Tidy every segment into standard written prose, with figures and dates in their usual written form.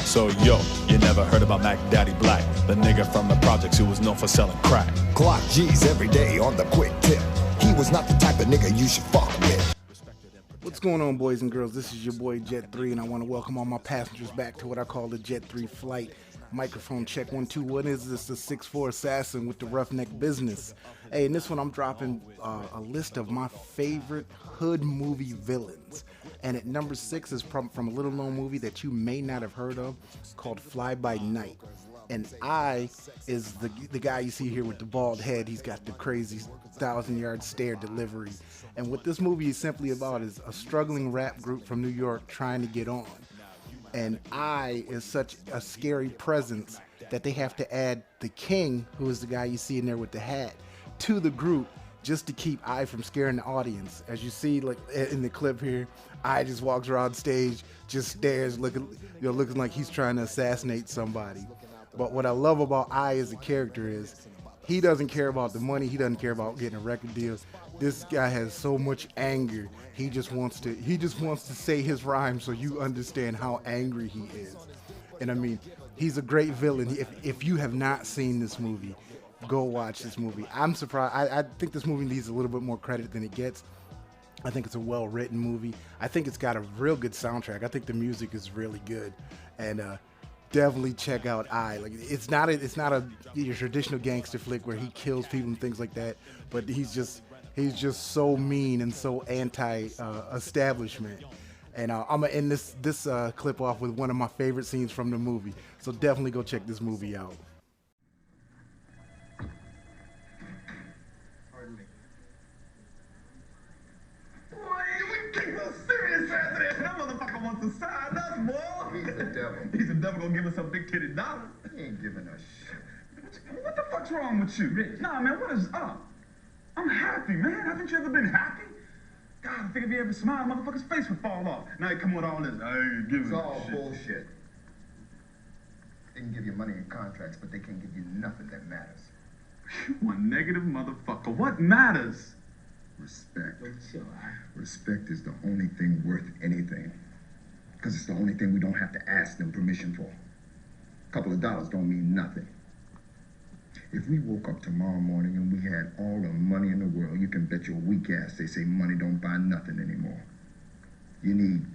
So yo, you never heard about Mac Daddy Black, the nigga from the projects who was known for selling crack. Clock G's every day on the quick tip. He was not the type of nigga you should fuck with. What's going on, boys and girls? This is your boy Jet 3, and I want to welcome all my passengers back to what I call the Jet 3 flight. Microphone check 1 2. What is this? The 6'4" assassin with the roughneck business. Hey, in this one, I'm dropping a list of my favorite hood movie villains. And at number 6 is from a little known movie that you may not have heard of called Fly By Night. And I is the guy you see here with the bald head. He's got the crazy 1,000-yard stare delivery. And what this movie is simply about is a struggling rap group from New York trying to get on. And I is such a scary presence that they have to add the king, who is the guy you see in there with the hat, to the group just to keep I from scaring the audience. As you see, like in the clip here, I just walks around stage, just stares, looking like he's trying to assassinate somebody. But what I love about I as a character is he doesn't care about the money. He doesn't care about getting a record deal. This guy has so much anger. He just wants to say his rhyme so you understand how angry he is. And I mean, he's a great villain. If you have not seen this movie, go watch this movie. I'm surprised. I think this movie needs a little bit more credit than it gets. I think it's a well-written movie. I think it's got a real good soundtrack. I think the music is really good, and definitely check out I. Like it's not your traditional gangster flick where he kills people and things like that, but he's just so mean and so anti-establishment. And I'm gonna end this clip off with one of my favorite scenes from the movie. So definitely go check this movie out. He's the devil. He's the devil gonna give us some big titty dollars. He ain't giving us shit. What the fuck's wrong with you? Rich. Nah, man, what is up? I'm happy, man. Haven't you ever been happy? God, I think if you ever smiled, motherfucker's face would fall off. Now you come with all this. I ain't giving It's all shit. bullshit. They can give you money and contracts, but they can't give you nothing that matters. You one negative motherfucker. What matters? Respect. Respect is the only thing worth anything. Because it's the only thing we don't have to ask them permission for. A couple of dollars don't mean nothing. If we woke up tomorrow morning and we had all the money in the world, you can bet your weak ass they say money don't buy nothing anymore. You need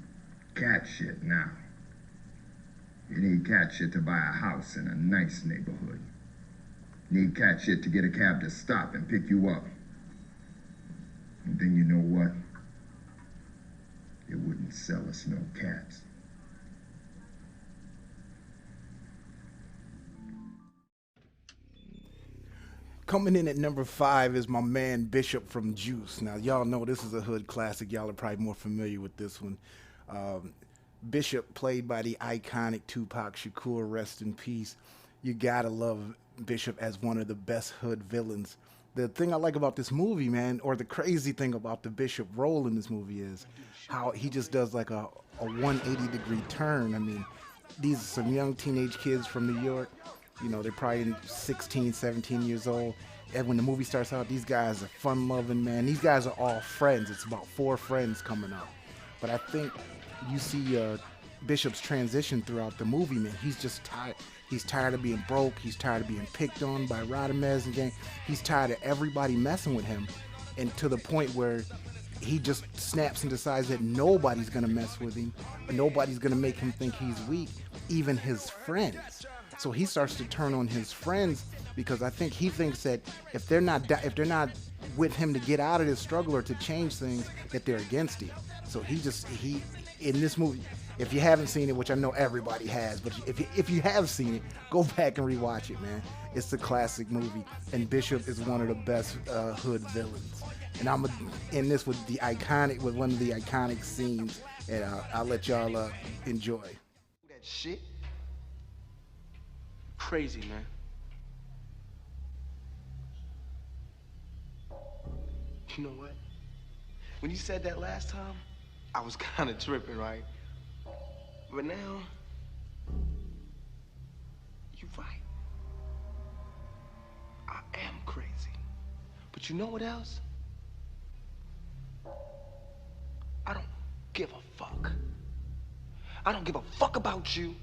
cat shit now. You need cat shit to buy a house in a nice neighborhood. You need cat shit to get a cab to stop and pick you up. And then you know what? It wouldn't sell us no cats. Coming in at number 5 is my man Bishop from Juice. Now, y'all know this is a hood classic. Y'all are probably more familiar with this one. Bishop, played by the iconic Tupac Shakur, rest in peace. You gotta love Bishop as one of the best hood villains. The thing I like about this movie, man, or the crazy thing about the Bishop role in this movie is how he just does like a 180-degree turn. I mean, these are some young teenage kids from New York. You know, they're probably 16, 17 years old. And when the movie starts out, these guys are fun-loving, man. These guys are all friends. It's about 4 friends coming up. But I think you see Bishop's transition throughout the movie, man. He's just tired. He's tired of being broke. He's tired of being picked on by Rodamez and gang. He's tired of everybody messing with him, and to the point where he just snaps and decides that nobody's gonna mess with him. Nobody's gonna make him think he's weak, even his friends. So he starts to turn on his friends because I think he thinks that if they're not with him to get out of this struggle or to change things, that they're against him. So he in this movie, if you haven't seen it, which I know everybody has, but if you have seen it, go back and rewatch it, man. It's a classic movie, and Bishop is one of the best hood villains. And I'm gonna end this with one of the iconic scenes, and I'll let y'all enjoy. That shit, crazy, man. You know what? When you said that last time, I was kind of tripping, right? But now, you're right. I am crazy. But you know what else? I don't give a fuck. I don't give a fuck about you.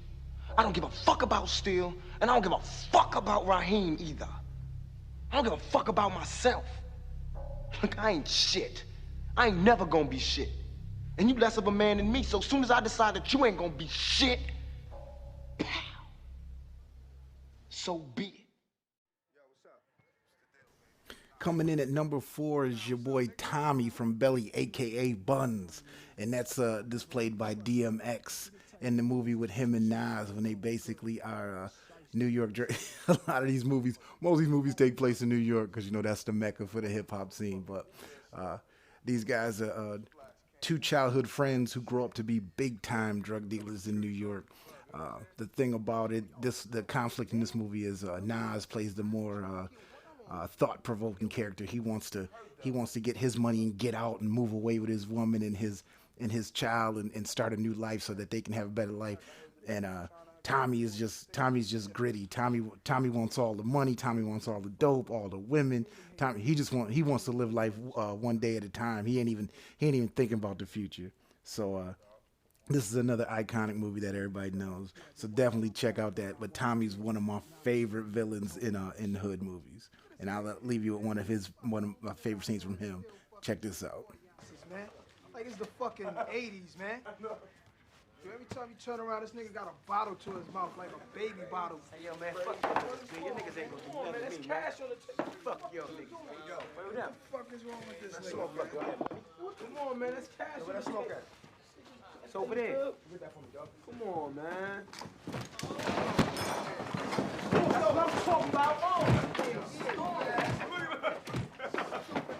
I don't give a fuck about Steele, and I don't give a fuck about Raheem either. I don't give a fuck about myself. Look, I ain't shit. I ain't never gonna be shit. And you less of a man than me, so as soon as I decide that you ain't gonna be shit, so be it. Coming in at number 4 is your boy Tommy from Belly, aka Buns, and that's displayed by DMX in the movie with him and Nas when they basically are New York. A lot of these movies, most of these movies take place in New York because you know that's the mecca for the hip hop scene. But these guys are two childhood friends who grow up to be big time drug dealers in New York. The thing about it, the conflict in this movie is Nas plays the more thought-provoking character. He wants to get his money and get out and move away with his woman and his child and start a new life so that they can have a better life. And Tommy's just gritty. Tommy wants all the money. Tommy wants all the dope, all the women. He wants to live life one day at a time. He ain't even thinking about the future. So this is another iconic movie that everybody knows. So definitely check out that. But Tommy's one of my favorite villains in hood movies. And I'll leave you with one of my favorite scenes from him. Check this out. Man, like it's the fucking 80s, man. Every time you turn around, this nigga got a bottle to his mouth, like a baby bottle. Hey, yo, man, fuck you. Man, your niggas ain't gonna do nothing There's to me, cash man. on the table. Fuck yo, niggas. Yo, What the fuck is wrong with this nigga? Come on, man, there's cash on the table. It's over there. Come on, man. That's what I'm talking about.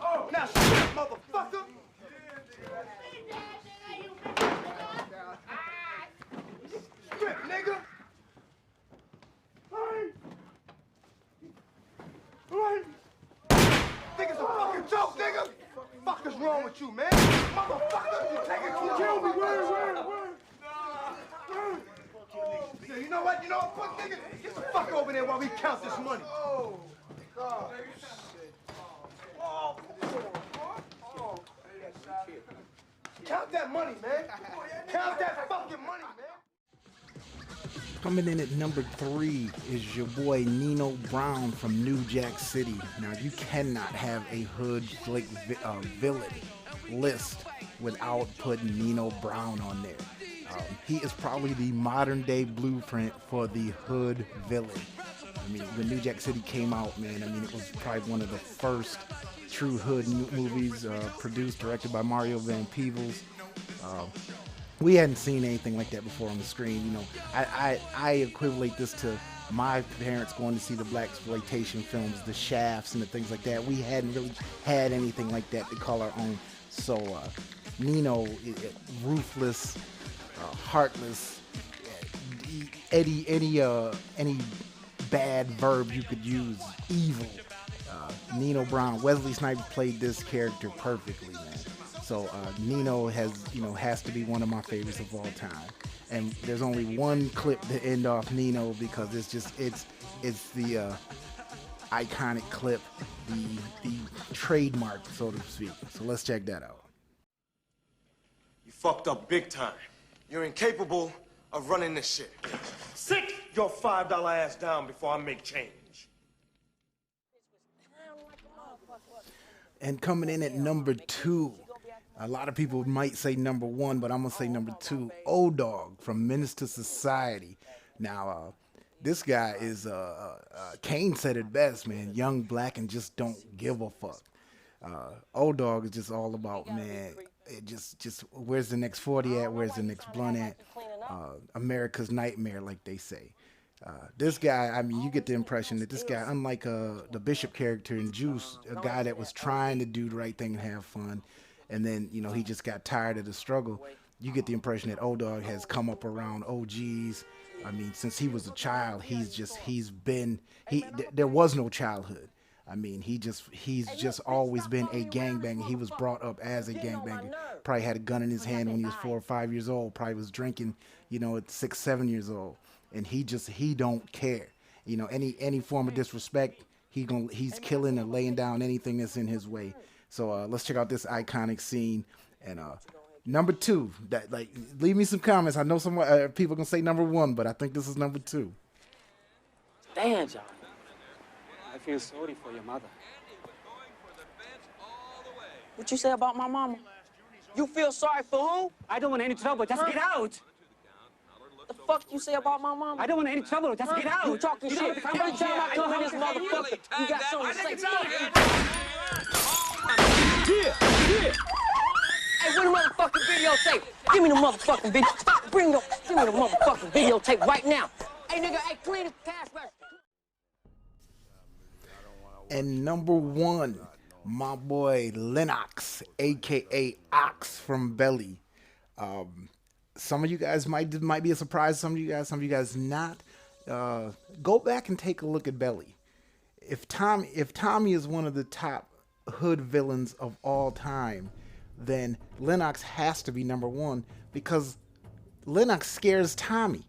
Oh, now shit, motherfucker. Strip, nigga. Think it's a fucking joke, nigga? Fuck is wrong with you, man? Motherfucker, you take it too long. You know what? Fuck, nigga. Get the fuck over there while we count this money. Oh, God. Count that money, man. Count that fucking money, man. Coming in at number 3 is your boy Nino Brown from New Jack City. Now, you cannot have a hood flick villain list without putting Nino Brown on there. He is probably the modern day blueprint for the hood villain. I mean, when New Jack City came out, man, I mean, it was probably one of the first true hood movies produced, directed by Mario Van Peebles. We hadn't seen anything like that before on the screen. You know, I equivalent this to my parents going to see the blaxploitation films, the Shafts and the things like that. We hadn't really had anything like that to call our own. So Nino, ruthless, heartless, any bad verb you could use, evil. Nino Brown, Wesley Snipes played this character perfectly, man. So Nino has to be one of my favorites of all time. And there's only one clip to end off Nino because it's the iconic clip, the trademark, so to speak. So let's check that out. You fucked up big time. You're incapable of running this shit. Sit your $5 ass down before I make change. And coming in at number 2, a lot of people might say number 1, but I'm going to say number 2, O-Dog from Menace to Society. Now, this guy is, Kane said it best, man, young, black, and just don't give a fuck. O-Dog is just all about, man, it just where's the next 40 at, where's the next blunt at, America's nightmare, like they say. This guy, I mean, you get the impression that this guy, unlike the Bishop character in Juice, a guy that was trying to do the right thing and have fun, and then, you know, he just got tired of the struggle. You get the impression that O-Dog has come up around OGs. I mean, since he was a child, there was no childhood. I mean, he's just always been a gangbanger. He was brought up as a gangbanger. Probably had a gun in his hand when he was 4 or 5 years old. Probably was drinking, you know, at 6, 7 years old. And he don't care. You know, any form of disrespect, he's killing and laying down anything that's in his way. So let's check out this iconic scene. And Number 2. That like, leave me some comments. I know some people can say number 1, but I think this is number 2. Damn, Johnny. I feel sorry for your mother. What you say about my mama? You feel sorry for who? I don't want any trouble. Just get out. The fuck you say about my mama? I don't want any trouble. Just get out. You talking shit. Every time I come in this motherfucker, you got something to say. Fuck you. Yeah. Hey, where the motherfucking videotape? Give me the motherfucking video. Stop, give me the motherfucking videotape right now. Hey, nigga, hey, clean the cash register. And number 1, my boy Lennox, a.k.a. Ox from Belly. Some of you guys might be a surprise. Some of you guys not. Go back and take a look at Belly. If Tommy is one of the top hood villains of all time, then Lennox has to be number 1 because Lennox scares Tommy.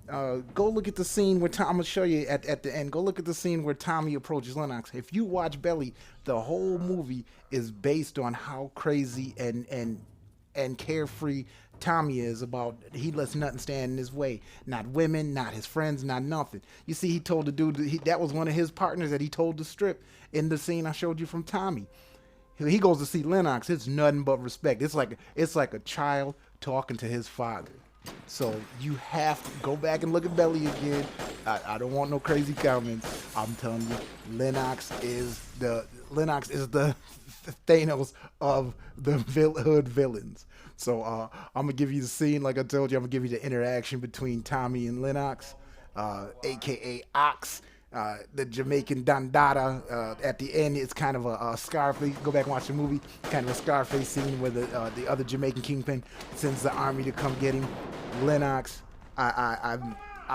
Go look at the scene where I'm gonna show you at the end. Go look at the scene where Tommy approaches Lennox. If you watch Belly, the whole movie is based on how crazy and carefree Tommy is about. He lets nothing stand in his way. Not women, not his friends, not nothing. You see, he told the dude that was one of his partners that he told to strip in the scene I showed you from Tommy. He goes to see Lennox. It's nothing but respect. It's like a child talking to his father. So you have to go back and look at Belly again. I don't want no crazy comments. I'm telling you, Lennox is the Thanos of the hood villains. So I'm gonna give you the scene, like I told you. I'm gonna give you the interaction between Tommy and Lennox, aka Ox. The Jamaican Dandada. At the end, it's kind of a Scarface. Go back and watch the movie. Kind of a Scarface scene where the other Jamaican kingpin sends the army to come get him. Lennox. I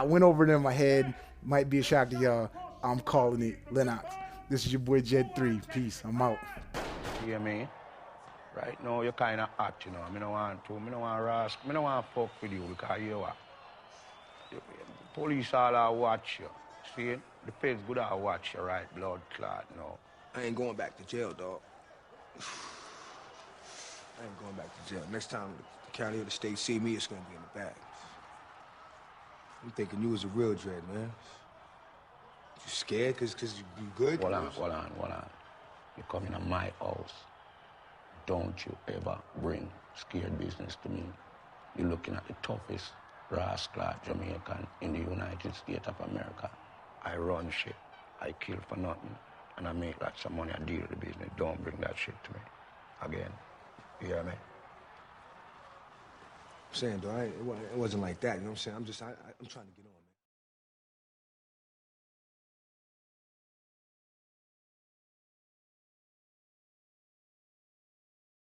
went over it in my head. Might be a shock to y'all. I'm calling it Lennox. This is your boy Jet 3. Peace. I'm out. You hear me? Right now, you're kind of hot, you know. I don't want to fuck with you because you know what? Police all watch you. See? The feds good I watch you, right? Blood clot, no. I ain't going back to jail, dog. I ain't going back to jail. Next time the county or the state see me, it's gonna be in the bag. I'm thinking you was a real dread, man. You scared cause you good? Hold on. You come in my house. Don't you ever bring scared business to me. You're looking at the toughest rascal Jamaican in the United States of America. I run shit. I kill for nothing. And I make lots of money. I deal with the business. Don't bring that shit to me. Again. You hear me? I'm saying, though, it wasn't like that. You know what I'm saying? I'm trying to get on, man.